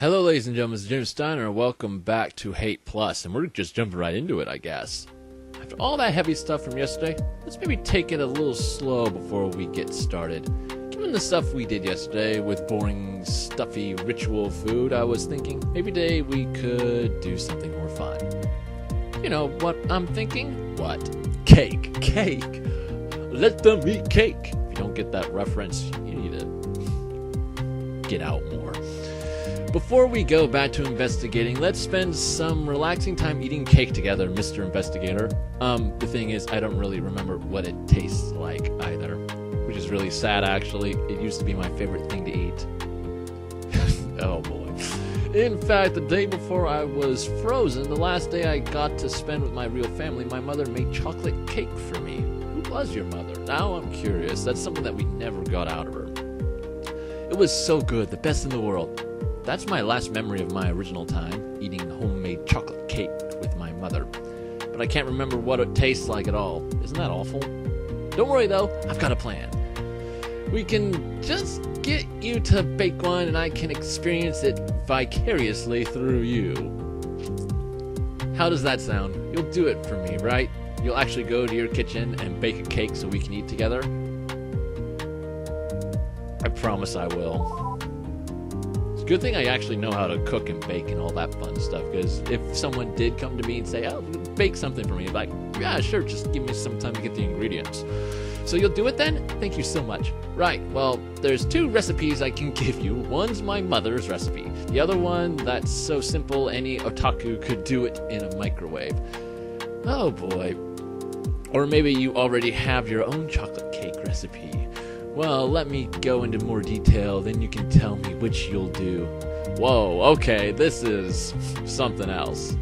Hello, ladies and gentlemen, it's James Steiner, and welcome back to Hate Plus, and we're just jumping right into it, I guess. After all that heavy stuff from yesterday, let's maybe take it a little slow before we get started. Given the stuff we did yesterday with boring, stuffy, ritual food, I was thinking maybe today we could do something more fun. You know what I'm thinking? What? Cake. Cake! Let them eat cake! If you don't get that reference, you need to get out more. Before we go back to investigating, let's spend some relaxing time eating cake together, Mr. Investigator. The thing is, I don't really remember what it tastes like either, which is really sad, actually. It used to be my favorite thing to eat. Oh boy. In fact, the day before I was frozen, the last day I got to spend with my real family, my mother made chocolate cake for me. Who was your mother? Now I'm curious. That's something that we never got out of her. It was so good, the best in the world. That's my last memory of my original time, eating homemade chocolate cake with my mother. But I can't remember what it tastes like at all. Isn't that awful? Don't worry though, I've got a plan. We can just get you to bake one and I can experience it vicariously through you. How does that sound? You'll do it for me, right? You'll actually go to your kitchen and bake a cake so we can eat together? I promise I will. Good thing I actually know how to cook and bake and all that fun stuff, because if someone did come to me and say, oh, bake something for me, I'd be like, yeah, sure, just give me some time to get the ingredients. So you'll do it then? Thank you so much. Right, well, there's two recipes I can give you. One's my mother's recipe. The other one, that's so simple any otaku could do it in a microwave. Oh boy. Or maybe you already have your own chocolate cake recipe. Well, let me go into more detail, then you can tell me which you'll do. Whoa, okay, this is something else.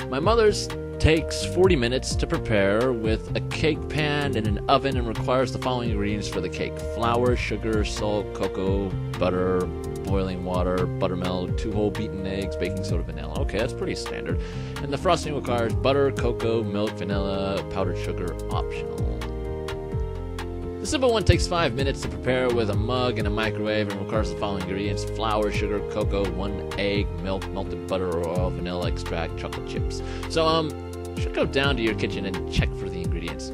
My mother's takes 40 minutes to prepare with a cake pan and an oven and requires the following ingredients for the cake. Flour, sugar, salt, cocoa, butter, boiling water, buttermilk, 2 whole beaten eggs, baking soda, vanilla. Okay, that's pretty standard. And the frosting requires butter, cocoa, milk, vanilla, powdered sugar, optional. The simple one takes 5 minutes to prepare with a mug and a microwave and requires the following ingredients: flour, sugar, cocoa, 1 egg, milk, melted butter or oil, vanilla extract, chocolate chips. So, you should go down to your kitchen and check for the ingredients.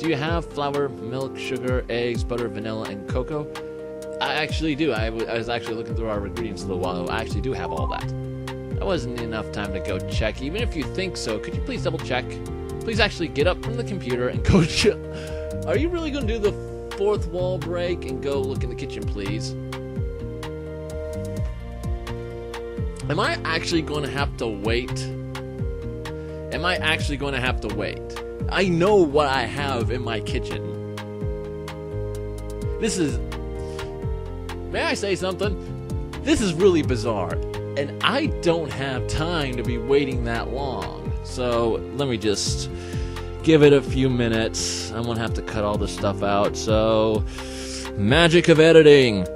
Do you have flour, milk, sugar, eggs, butter, vanilla, and cocoa? I actually do. I was actually looking through our ingredients a little while ago. I actually do have all that. That wasn't enough time to go check. Even if you think so, could you please double check? Please actually get up from the computer and go check. Are you really going to do the fourth wall break and go look in the kitchen, please? Am I actually going to have to wait? Am I actually going to have to wait? I know what I have in my kitchen. This is... May I say something? This is really bizarre. And I don't have time to be waiting that long. So, let me just give it a few minutes. I'm going to have to cut all this stuff out. So, magic of editing.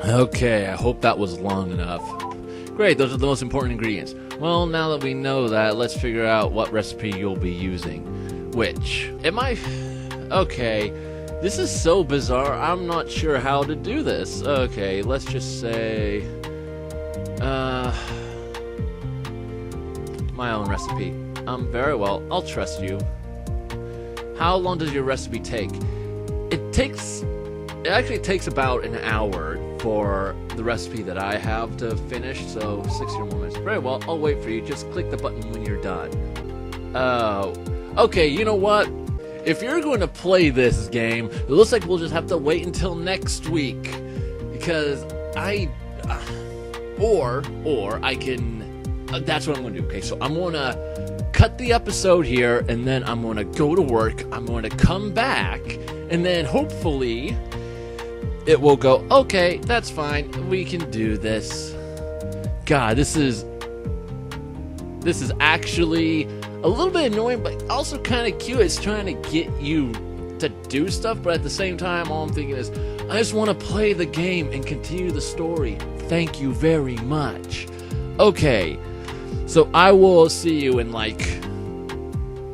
Okay, I hope that was long enough. Great, those are the most important ingredients. Well, now that we know that, let's figure out what recipe you'll be using. Which? Okay, this is so bizarre, I'm not sure how to do this. Okay, let's just say... my own recipe. Very well, I'll trust you. How long does your recipe take? It actually takes about an hour for the recipe that I have to finish, so 60 or more minutes. Very well, I'll wait for you. Just click the button when you're done. Okay, you know what? If you're going to play this game, it looks like we'll just have to wait until next week. Because or I can... that's what I'm going to do. Okay, so I'm going to cut the episode here, and then I'm going to go to work. I'm going to come back, and then hopefully it will go, okay, that's fine. We can do this. God, this is actually a little bit annoying, but also kind of cute. It's trying to get you to do stuff, but at the same time, all I'm thinking is, I just want to play the game and continue the story. Thank you very much. Okay, so I will see you in like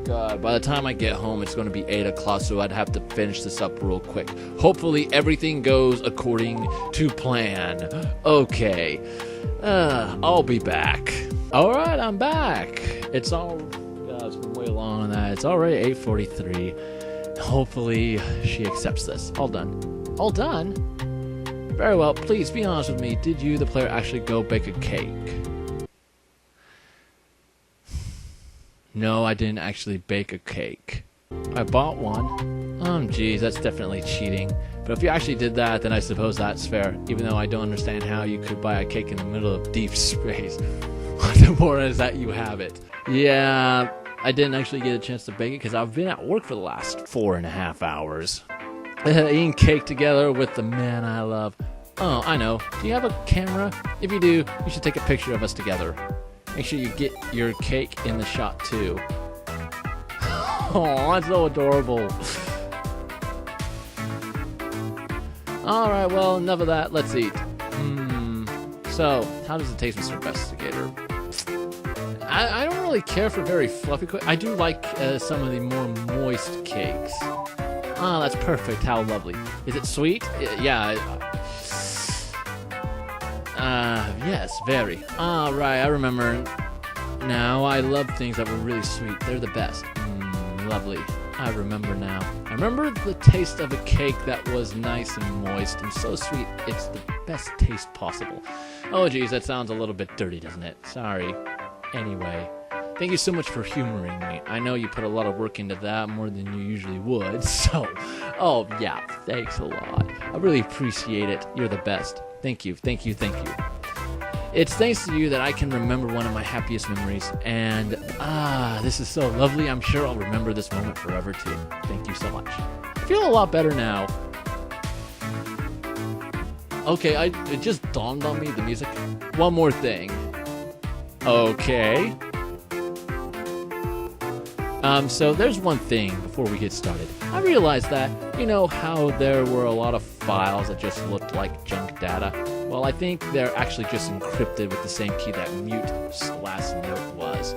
God, by the time I get home, it's going to be 8 o'clock, so I'd have to finish this up real quick. Hopefully, everything goes according to plan. Okay, I'll be back. All right, I'm back. It's been way long on that. It's already 8:43. Hopefully, she accepts this. All done. All done? Very well. Please be honest with me. Did you, the player, actually go bake a cake? No, I didn't actually bake a cake. I bought one. Geez, that's definitely cheating. But if you actually did that, then I suppose that's fair, even though I don't understand how you could buy a cake in the middle of deep space. What's important is that you have it. Yeah, I didn't actually get a chance to bake it because I've been at work for the last 4.5 hours. Eating cake together with the man I love. Oh, I know. Do you have a camera? If you do, you should take a picture of us together. Make sure you get your cake in the shot too. Oh, that's so adorable. Alright, well, enough of that. Let's eat. So, how does it taste, Mr. Investigator? I don't really care for very fluffy cake. I do like some of the more moist cakes. Ah, that's perfect. How lovely. Is it sweet? Yeah. Yes, very. Right, I remember now. I love things that were really sweet. They're the best. Lovely. I remember now. I remember the taste of a cake that was nice and moist and so sweet. It's the best taste possible. Oh, geez, that sounds a little bit dirty, doesn't it? Sorry. Anyway, thank you so much for humoring me. I know you put a lot of work into that, more than you usually would, so... Oh, yeah, thanks a lot. I really appreciate it. You're the best. Thank you, thank you, thank you. It's thanks to you that I can remember one of my happiest memories, and, this is so lovely. I'm sure I'll remember this moment forever, too. Thank you so much. I feel a lot better now. Okay, it just dawned on me, the music. One more thing. Okay. So there's one thing before we get started. I realized that, you know how there were a lot of files that just looked like junk data? Well, I think they're actually just encrypted with the same key that mute's last note was.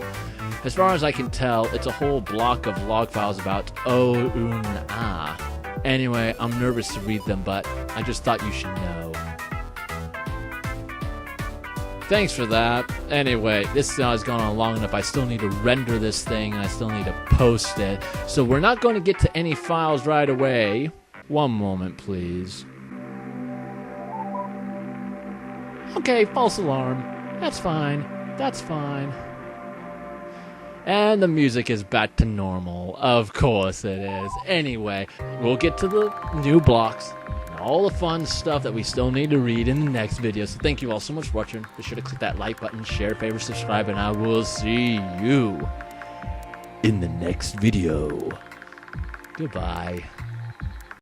As far as I can tell, it's a whole block of log files about oh-un-ah. Anyway, I'm nervous to read them, but I just thought you should know. Thanks for that. Anyway, this has gone on long enough. I still need to render this thing, and I still need to post it. So we're not going to get to any files right away. One moment, please. Okay, false alarm. That's fine. That's fine. And the music is back to normal. Of course it is. Anyway, we'll get to the new blocks. All the fun stuff that we still need to read in the next video. So thank you all so much for watching. Be sure to click that like button, share, favorite, subscribe, and I will see you in the next video. Goodbye.